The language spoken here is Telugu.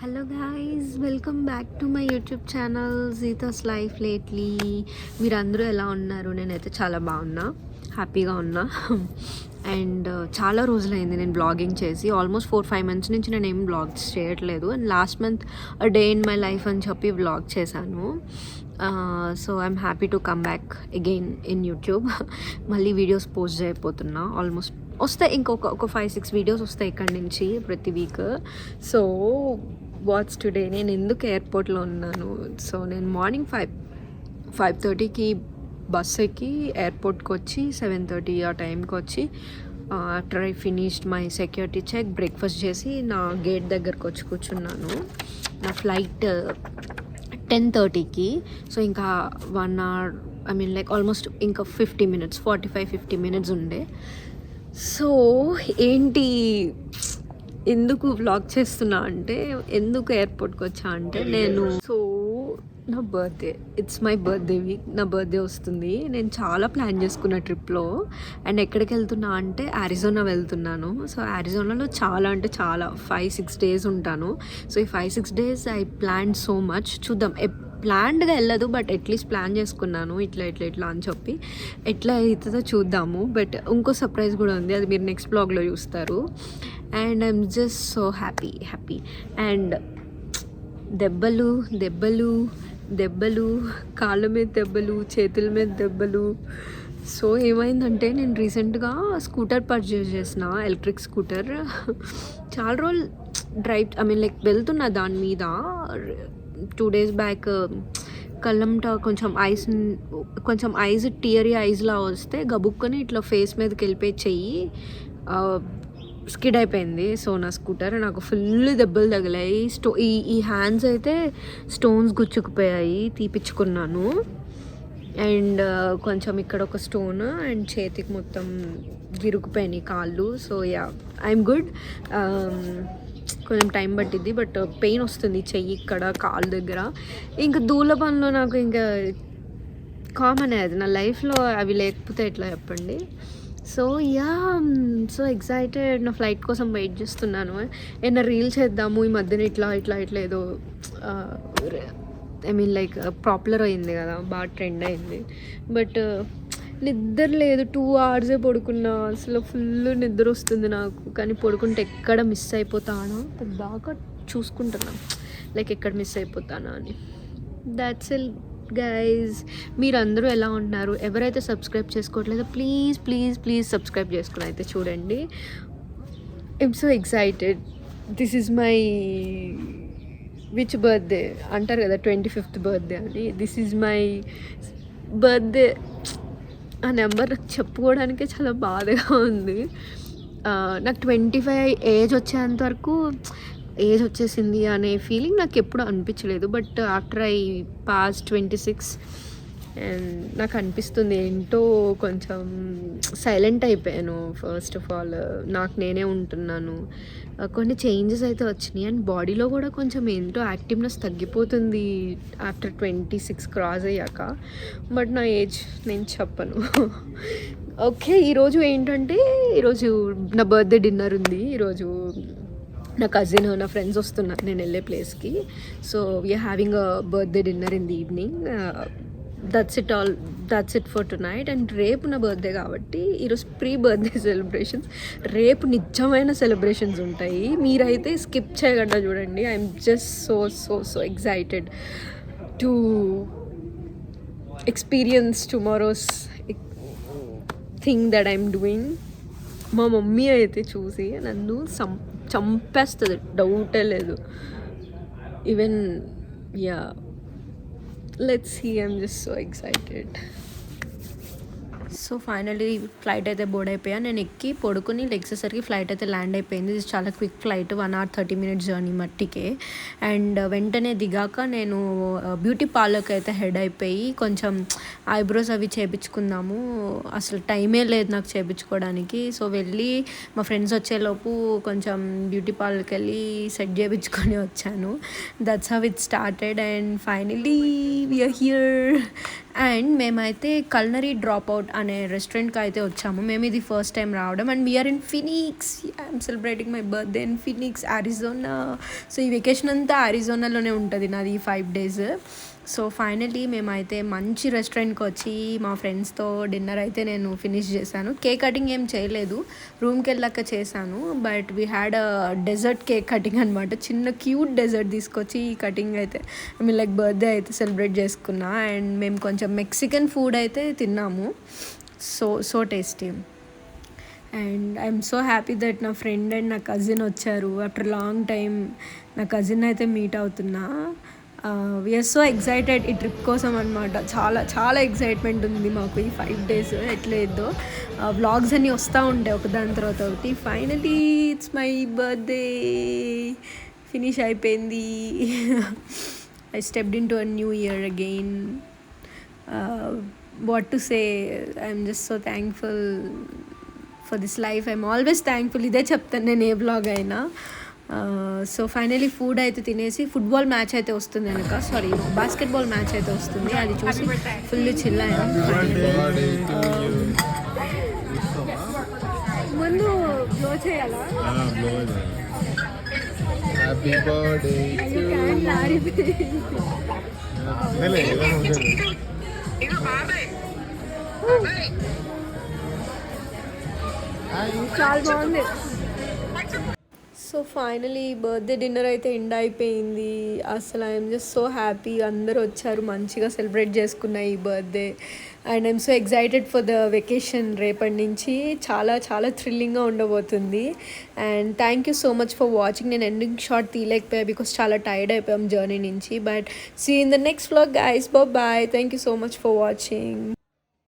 Hello guys, welcome back to my YouTube channel Jeetha's life lately. మీరందరూ ఎలా ఉన్నారు? నేనైతే చాలా బాగున్నా, హ్యాపీగా ఉన్నా. అండ్ చాలా రోజులైంది నేను బ్లాగింగ్ చేసి. ఆల్మోస్ట్ 4-5 మంత్స్ నుంచి నేను ఏం బ్లాగ్స్ చేయట్లేదు. And last month day in my life అని చెప్పి బ్లాగ్ చేశాను. So I'm happy to come back again in YouTube. మళ్ళీ వీడియోస్ పోస్ట్ చేయకపోతున్నా. ఆల్మోస్ట్ వస్తాయి, ఇంకొక 5-6 వీడియోస్ వస్తాయి ఇక్కడి నుంచి ప్రతి వీక్. సో వాట్స్ టుడే, నేను ఎందుకు ఎయిర్పోర్ట్లో ఉన్నాను? సో నేను మార్నింగ్ 5:30కి బస్ ఎక్కి ఎయిర్పోర్ట్కి వచ్చి 7:30 ఆ టైంకి వచ్చి after I finished my security check breakfast చేసి నా గేట్ దగ్గరకు వచ్చి కూర్చున్నాను. నా ఫ్లైట్ 10:30కి. సో ఇంకా 1 hour, I mean like almost ఇంకా 50 minutes, 45-50 minutes ఉండే. సో ఏంటి, ఎందుకు వ్లాగ్ చేస్తున్నా అంటే, ఎందుకు ఎయిర్పోర్ట్కి వచ్చా అంటే, నేను నా birthday, it's my birthday week. నా బర్త్డే వస్తుంది. నేను చాలా ప్లాన్ చేసుకున్న ట్రిప్లో. అండ్ ఎక్కడికి వెళ్తున్నా అంటే అరిజోనా వెళ్తున్నాను. సో అరిజోనాలో చాలా అంటే చాలా 5-6 days ఉంటాను. సో ఈ 5-6 days I plan so much. చూద్దాం, ప్లాన్డ్గా వెళ్ళదు, బట్ అట్లీస్ట్ ప్లాన్ చేసుకున్నాను ఇట్లా అని చెప్పి. ఎట్లా అవుతుందో చూద్దాము. బట్ ఇంకో సర్ప్రైజ్ కూడా ఉంది, అది మీరు నెక్స్ట్ బ్లాగ్లో చూస్తారు. And I'm just so happy. And దెబ్బలు కాళ్ళ మీద దెబ్బలు, చేతుల మీద దెబ్బలు. సో ఏమైందంటే, నేను రీసెంట్గా స్కూటర్ పర్చేజ్ చేసిన, ఎలక్ట్రిక్ స్కూటర్. చాలా రోజులు వెళ్తున్నా దాని మీద. 2 days బ్యాక్ కళ్ళంట కొంచెం ఐస్ టియరీ ఐస్లా వస్తే గబుక్కొని ఇట్లా ఫేస్ మీదకి వెళ్ళిపోయి చెయ్యి స్కిడ్ అయిపోయింది. సో నా స్కూటర్ నాకు ఫుల్ దెబ్బలు తగిలాయి. ఈ హ్యాండ్స్ అయితే స్టోన్స్ గుచ్చుకుపోయాయి, తీపిచ్చుకున్నాను. అండ్ కొంచెం ఇక్కడ ఒక స్టోన్, అండ్ చేతికి మొత్తం విరుకుపోయినాయి కాళ్ళు. So yeah, I'm good. కొంచెం టైం పట్టిద్ది, బట్ పెయిన్ వస్తుంది చెయ్యి ఇక్కడ, కాలు దగ్గర. ఇంకా దూల పనులు నాకు ఇంకా కామన్ అది నా లైఫ్లో. అవి లేకపోతే ఎట్లా చెప్పండి. So yeah, so excited. నా ఫ్లైట్ కోసం వెయిట్ చేస్తున్నాను. ఏదైనా రీల్ చేద్దాము ఈ మధ్యన, ఇట్లా ఏదో ఐ మీన్ లైక్ పాపులర్ అయింది కదా, బాగా ట్రెండ్ అయింది. బట్ నిద్ర లేదు, 2 hours పడుకున్నా. అసలు ఫుల్ నిద్ర వస్తుంది నాకు. కానీ పడుకుంటే ఎక్కడ మిస్ అయిపోతానా దాకా చూసుకుంటున్నా, లైక్ ఎక్కడ మిస్ అయిపోతానా అని. That's it guys. మీరందరూ ఎలా ఉన్నారు? ఎవరైతే సబ్స్క్రైబ్ చేసుకోవట్లేదో ప్లీజ్ సబ్స్క్రైబ్ చేసుకుని అయితే చూడండి. I'm so excited. This is my which birthday అంటారు కదా, 25th బర్త్డే అని. This is my birthday. ఆ నెంబర్ చెప్పుకోవడానికే చాలా బాధగా ఉంది. నాకు 25 ఏజ్ వచ్చేంత వరకు ఏజ్ వచ్చేసింది అనే ఫీలింగ్ నాకు ఎప్పుడు అనిపించలేదు. But after I pass 26 and నాకు అనిపిస్తుంది ఏంటో కొంచెం సైలెంట్ అయిపోయాను. ఫస్ట్ ఆఫ్ ఆల్ నాకు నేనే ఉంటున్నాను. కొన్ని చేంజెస్ అయితే వచ్చినాయి. అండ్ బాడీలో కూడా కొంచెం ఏంటో యాక్టివ్నెస్ తగ్గిపోతుంది ఆఫ్టర్ 26 క్రాస్ అయ్యాక. బట్ నా ఏజ్ నేను చెప్పను. ఓకే, ఈరోజు ఏంటంటే, ఈరోజు నా బర్త్డే డిన్నర్ ఉంది. ఈరోజు నా కజిన్, నా ఫ్రెండ్స్ వస్తున్నారు నేను వెళ్ళే ప్లేస్కి. So we're having a birthday dinner in the evening. That's it for tonight. And రేపు నా బర్త్డే కాబట్టి ఈరోజు ప్రీ బర్త్డే సెలబ్రేషన్స్. రేపు నిజమైన సెలబ్రేషన్స్ ఉంటాయి. మీరైతే స్కిప్ చేయకుండా చూడండి. I'm just so excited to experience tomorrow's thing that I'm doing. మా మమ్మీ అయితే చూసి నన్ను చంపేస్తుంది, డౌటే లేదు. Even ya, let's see, I'm just so excited. So finally flight అయితే బోర్డ్ అయిపోయా. నేను ఎక్కి పడుకుని లెగ్సేసరికి ఫ్లైట్ అయితే ల్యాండ్ అయిపోయింది. ఇది చాలా quick flight, 1 hour 30 minutes journey మట్టికే. అండ్ వెంటనే దిగాక నేను బ్యూటీ పార్లర్కి అయితే హెడ్ అయిపోయి కొంచెం ఐబ్రోస్ అవి చేయించుకుందాము. అసలు టైమే లేదు నాకు చేయించుకోవడానికి. సో వెళ్ళి మా ఫ్రెండ్స్ వచ్చేలోపు కొంచెం బ్యూటీ పార్లర్కి వెళ్ళి సెట్ చేయించుకొని వచ్చాను. That's how it started. And finally we're here. And మేమైతే కల్నరీ డ్రాప్ అవుట్ అనే రెస్టారెంట్కి అయితే వచ్చాము. మేము ఇది ఫస్ట్ టైం రావడం. And we're in Phoenix. I'm celebrating my birthday in Phoenix, Arizona. So ఈ వెకేషన్ అంతా అరిజోనాలోనే ఉంటుంది నాది ఈ 5 days. సో ఫైనలీ మేమైతే మంచి రెస్టారెంట్కి వచ్చి మా ఫ్రెండ్స్తో డిన్నర్ అయితే నేను ఫినిష్ చేశాను. కేక్ కటింగ్ ఏం చేయలేదు, రూమ్కి వెళ్ళాక చేశాను. But we had a dessert cake cutting అనమాట. చిన్న క్యూట్ డెజర్ట్ తీసుకొచ్చి ఈ కటింగ్ అయితే లైక్ బర్త్డే అయితే సెలబ్రేట్ చేసుకున్నా. అండ్ మేము కొంచెం మెక్సికన్ ఫుడ్ అయితే తిన్నాము. So tasty. And I'm so happy that నా ఫ్రెండ్ అండ్ నా కజిన్ వచ్చారు. ఆఫ్టర్ లాంగ్ టైం నా కజిన్ అయితే మీట్ అవుతున్నా. వీఆర్ సో ఎక్సైటెడ్ ఈ ట్రిప్ కోసం అనమాట. చాలా చాలా ఎక్సైట్మెంట్ ఉంది మాకు ఈ 5 days. ఎట్లేదో వ్లాగ్స్ అన్నీ వస్తూ ఉంటాయి ఒకదాని తర్వాత ఒకటి. Finally it's my birthday, finish అయిపోయింది. I stepped into a new year again. What to say, I'm just so thankful for this life. I'm always thankful. ఇదే చెప్తాను నేను ఏ వ్లాగ్ అయినా. సో ఫైనలీ ఫుడ్ అయితే తినేసి ఫుట్బాల్ మ్యాచ్ అయితే వస్తుంది వెనక, సారీ బాస్కెట్బాల్ మ్యాచ్ అయితే వస్తుంది, అది చూసి ఫుల్ చిల్ అయ్యాం. ముందు బ్లో చేయాలా? హ్యాపీ బర్త్డే చాలా బాగుంది. సో ఫైనలీ బర్త్డే డిన్నర్ అయితే ఎండ్ అయిపోయింది. అసలు ఐఎమ్ జస్ట్ సో హ్యాపీ. అందరూ వచ్చారు, మంచిగా సెలబ్రేట్ చేసుకున్న ఈ birthday. And I'm so excited for the vacation. రేపటి నుంచి చాలా చాలా థ్రిల్లింగ్గా ఉండబోతుంది. And thank you so much for watching. నేను ఎండింగ్ షార్ట్ తీయలేకపోయా బికాస్ చాలా టైర్డ్ అయిపోయాం జర్నీ నుంచి. But see in the next vlog guys. Bye. Thank you so much for watching.